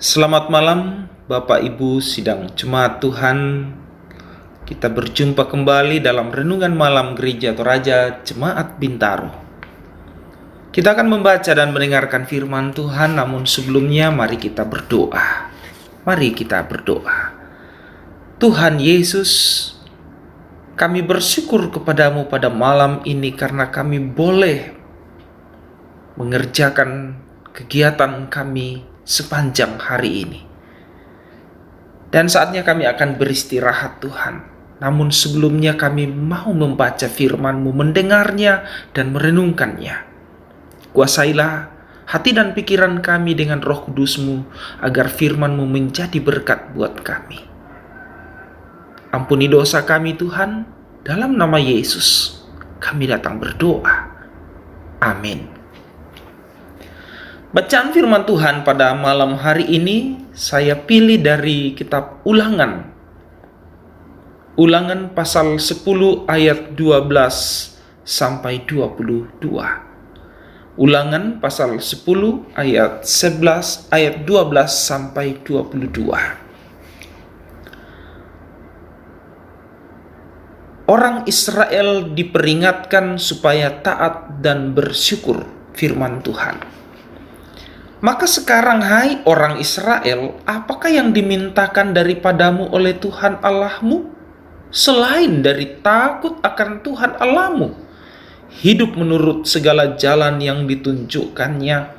Selamat malam Bapak Ibu sidang jemaat Tuhan. Kita berjumpa kembali dalam renungan malam Gereja Toraja Jemaat Bintaro. Kita akan membaca dan mendengarkan firman Tuhan, namun sebelumnya mari kita berdoa. Mari kita berdoa. Tuhan Yesus, kami bersyukur kepadamu pada malam ini karena kami boleh mengerjakan kegiatan kami sepanjang hari ini. Dan saatnya kami akan beristirahat Tuhan. Namun sebelumnya kami mau membaca firman-Mu, mendengarnya dan merenungkannya. Kuasailah hati dan pikiran kami dengan Roh Kudus-Mu agar firman-Mu menjadi berkat buat kami. Ampuni dosa kami Tuhan, dalam nama Yesus kami datang berdoa. Amin. Bacaan firman Tuhan pada malam hari ini saya pilih dari kitab Ulangan. Ulangan pasal 10 ayat 12 sampai 22. Ulangan pasal 10 ayat 11 ayat 12 sampai 22. Orang Israel diperingatkan supaya taat dan bersyukur firman Tuhan. Maka sekarang hai orang Israel, apakah yang dimintakan daripadamu oleh Tuhan Allahmu? Selain dari takut akan Tuhan Allahmu, hidup menurut segala jalan yang ditunjukkannya,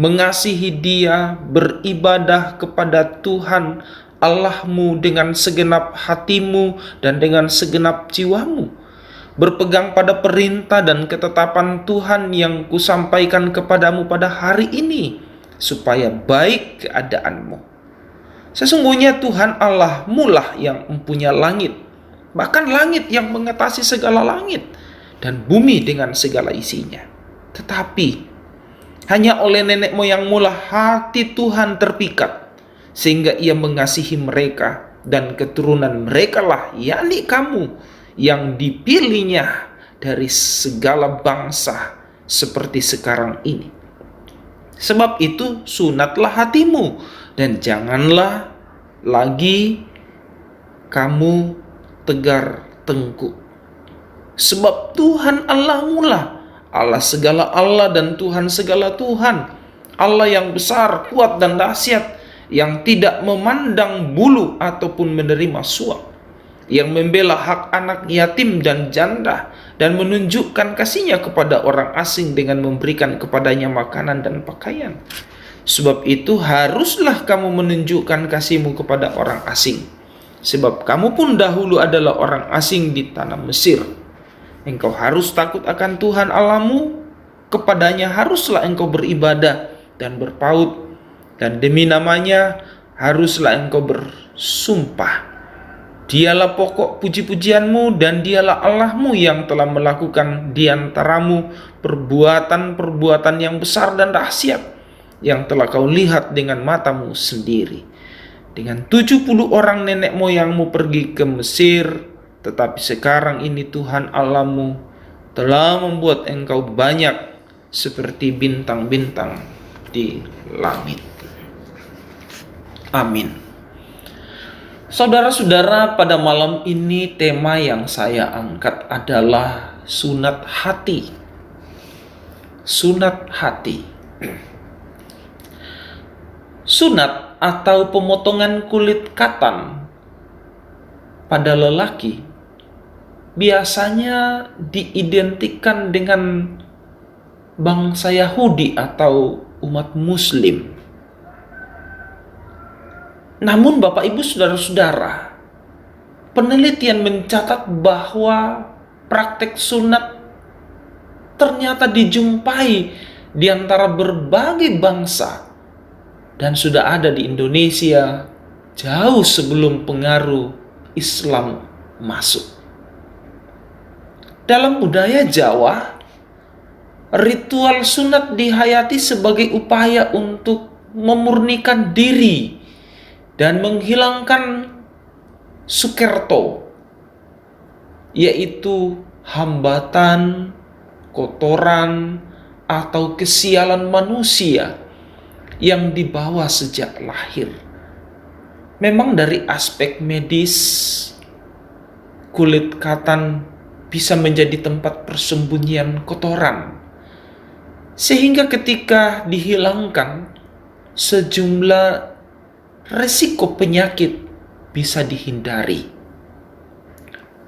mengasihi Dia, beribadah kepada Tuhan Allahmu dengan segenap hatimu dan dengan segenap jiwamu, berpegang pada perintah dan ketetapan Tuhan yang kusampaikan kepadamu pada hari ini, supaya baik keadaanmu. Sesungguhnya Tuhan Allahmu lah yang mempunyai langit, bahkan langit yang mengatasi segala langit, dan bumi dengan segala isinya. Tetapi hanya oleh nenek moyangmu lah hati Tuhan terpikat, sehingga Ia mengasihi mereka, dan keturunan mereka lah, yakni kamu, yang dipilihnya dari segala bangsa seperti sekarang ini. Sebab itu sunatlah hatimu, dan janganlah lagi kamu tegar tengkuk. Sebab Tuhan Allahmu lah Allah segala Allah dan Tuhan segala Tuhan, Allah yang besar, kuat dan dahsyat, yang tidak memandang bulu ataupun menerima suap, yang membela hak anak yatim dan janda, dan menunjukkan kasih-Nya kepada orang asing dengan memberikan kepadanya makanan dan pakaian. Sebab itu haruslah kamu menunjukkan kasih-Mu kepada orang asing, sebab kamu pun dahulu adalah orang asing di tanah Mesir. Engkau harus takut akan Tuhan Allahmu, kepadanya haruslah engkau beribadah dan berpaut, dan demi namanya haruslah engkau bersumpah. Dialah pokok puji-pujianmu, dan Dialah Allahmu yang telah melakukan di antaramu perbuatan-perbuatan yang besar dan dahsyat, yang telah kau lihat dengan matamu sendiri. Dengan 70 orang nenek moyangmu pergi ke Mesir, tetapi sekarang ini Tuhan Allahmu telah membuat engkau banyak seperti bintang-bintang di langit. Amin. Saudara-saudara, pada malam ini tema yang saya angkat adalah sunat hati. Sunat hati. Sunat atau pemotongan kulit katan pada lelaki biasanya diidentikan dengan bangsa Yahudi atau umat Muslim. Namun Bapak Ibu Saudara-saudara, penelitian mencatat bahwa praktek sunat ternyata dijumpai di antara berbagai bangsa dan sudah ada di Indonesia jauh sebelum pengaruh Islam masuk. Dalam budaya Jawa, ritual sunat dihayati sebagai upaya untuk memurnikan diri dan menghilangkan sukerto, yaitu hambatan, kotoran, atau kesialan manusia yang dibawa sejak lahir. Memang dari aspek medis, kulit katan bisa menjadi tempat persembunyian kotoran, sehingga ketika dihilangkan, sejumlah resiko penyakit bisa dihindari.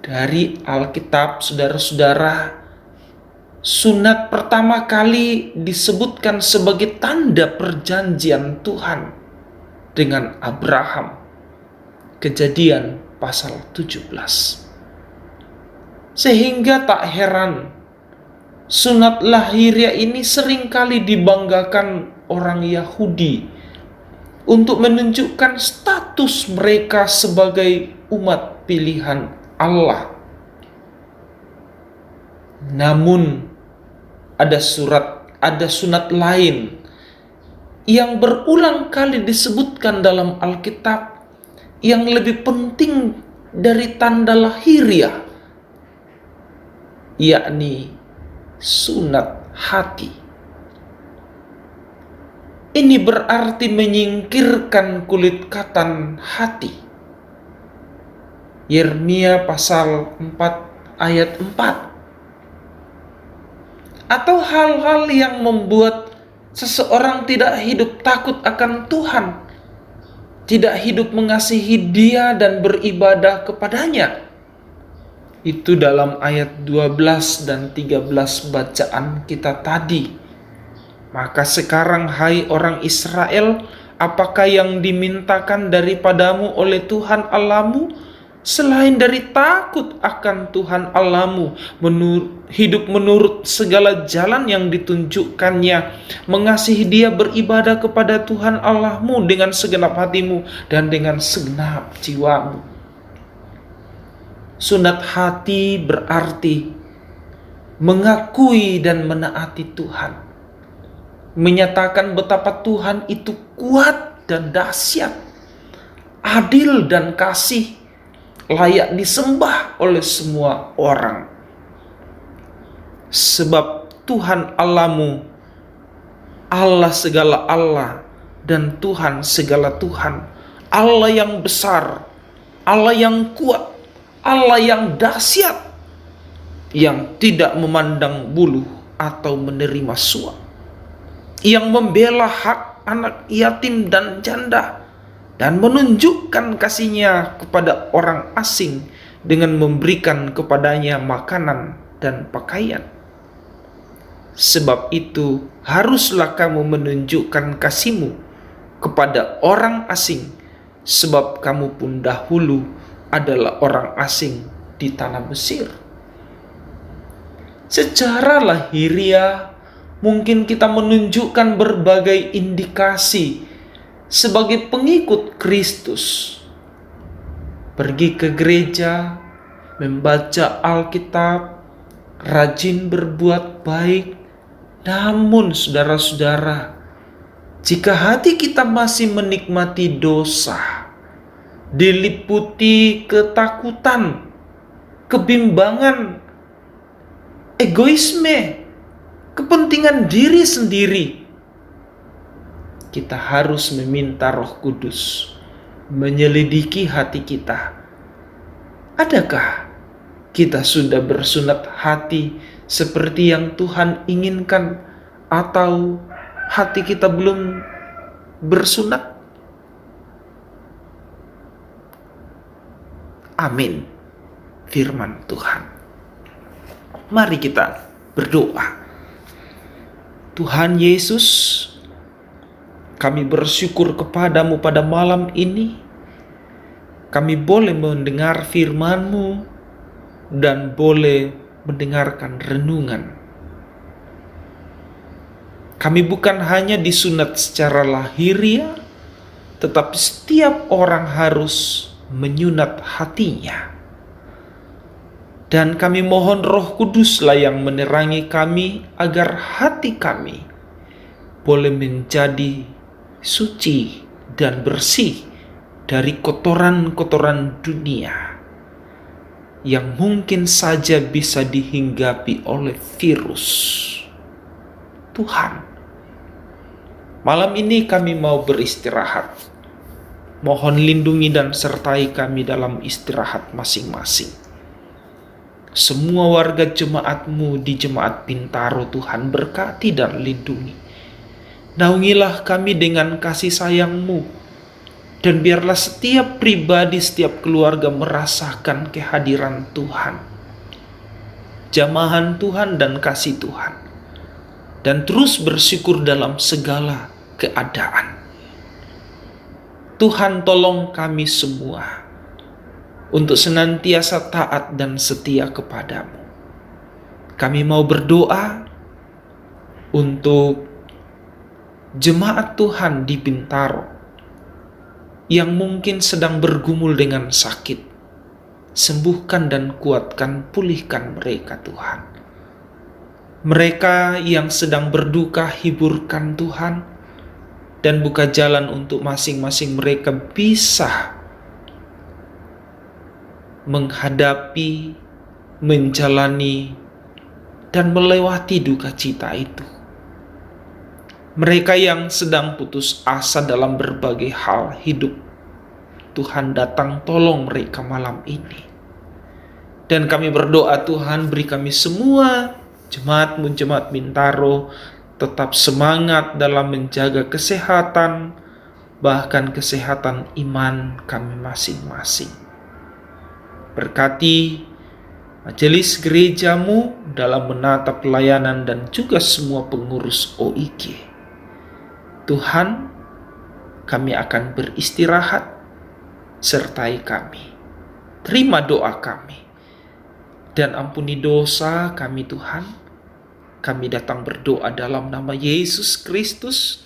Dari Alkitab, saudara-saudara, sunat pertama kali disebutkan sebagai tanda perjanjian Tuhan dengan Abraham. Kejadian pasal 17. Sehingga tak heran, sunat lahiriah ini seringkali dibanggakan orang Yahudi untuk menunjukkan status mereka sebagai umat pilihan Allah. Namun ada sunat lain yang berulang kali disebutkan dalam Alkitab yang lebih penting dari tanda lahiriah, yakni sunat hati. Ini berarti menyingkirkan kulit katan hati. Yeremia pasal 4 ayat 4. Atau hal-hal yang membuat seseorang tidak hidup takut akan Tuhan, tidak hidup mengasihi Dia dan beribadah kepadanya. Itu dalam ayat 12 dan 13 bacaan kita tadi. Maka sekarang, hai orang Israel, apakah yang dimintakan daripadamu oleh Tuhan Allahmu selain dari takut akan Tuhan Allahmu, hidup menurut segala jalan yang ditunjukkannya, mengasihi Dia, beribadah kepada Tuhan Allahmu dengan segenap hatimu dan dengan segenap jiwamu. Sunat hati berarti mengakui dan menaati Tuhan, menyatakan betapa Tuhan itu kuat dan dahsyat, adil dan kasih, layak disembah oleh semua orang. Sebab Tuhan Allahmu, Allah segala Allah dan Tuhan segala Tuhan, Allah yang besar, Allah yang kuat, Allah yang dahsyat, yang tidak memandang bulu atau menerima suap, yang membela hak anak yatim dan janda, dan menunjukkan kasih-Nya kepada orang asing dengan memberikan kepadanya makanan dan pakaian. Sebab itu haruslah kamu menunjukkan kasih-Mu kepada orang asing, sebab kamu pun dahulu adalah orang asing di tanah Mesir. Secara lahiriah mungkin kita menunjukkan berbagai indikasi sebagai pengikut Kristus. Pergi ke gereja, membaca Alkitab, rajin berbuat baik. Namun saudara-saudara, jika hati kita masih menikmati dosa, diliputi ketakutan, kebimbangan, egoisme, kepentingan diri sendiri, kita harus meminta Roh Kudus menyelidiki hati kita. Adakah kita sudah bersunat hati seperti yang Tuhan inginkan, atau hati kita belum bersunat? Amin. Firman Tuhan. Mari kita berdoa. Tuhan Yesus, kami bersyukur kepadamu pada malam ini. Kami boleh mendengar firman-Mu dan boleh mendengarkan renungan. Kami bukan hanya disunat secara lahiriah, tetapi setiap orang harus menyunat hatinya. Dan kami mohon Roh Kuduslah yang menerangi kami agar hati kami boleh menjadi suci dan bersih dari kotoran-kotoran dunia yang mungkin saja bisa dihinggapi oleh virus. Tuhan, Malam ini kami mau beristirahat. Mohon lindungi dan sertai kami dalam istirahat masing-masing. Semua warga jemaat-Mu di Jemaat Bintaro, Tuhan, berkati dan lindungi. Naungilah kami dengan kasih sayang-Mu, dan biarlah setiap pribadi, setiap keluarga merasakan kehadiran Tuhan, jamahan Tuhan dan kasih Tuhan, dan terus bersyukur dalam segala keadaan. Tuhan, tolong kami semua untuk senantiasa taat dan setia kepadamu. Kami mau berdoa untuk jemaat Tuhan di Bintaro yang mungkin sedang bergumul dengan sakit. Sembuhkan dan kuatkan, pulihkan mereka, Tuhan. Mereka yang sedang berduka, hiburkan Tuhan, dan buka jalan untuk masing-masing mereka bisa menghadapi, menjalani, dan melewati duka cita itu. Mereka yang sedang putus asa dalam berbagai hal hidup, Tuhan datang tolong mereka malam ini. Dan kami berdoa, Tuhan, beri kami semua jemaat-Mu, Jemaat Bintaro, tetap semangat dalam menjaga kesehatan, bahkan kesehatan iman kami masing-masing. Berkati majelis gereja-Mu dalam menata pelayanan dan juga semua pengurus OIG. Tuhan, kami akan beristirahat, sertai kami. Terima doa kami, dan ampuni dosa kami, Tuhan. Kami datang berdoa dalam nama Yesus Kristus,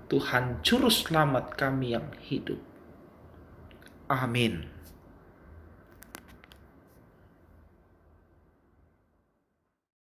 Tuhan Juru Selamat kami yang hidup. Amin.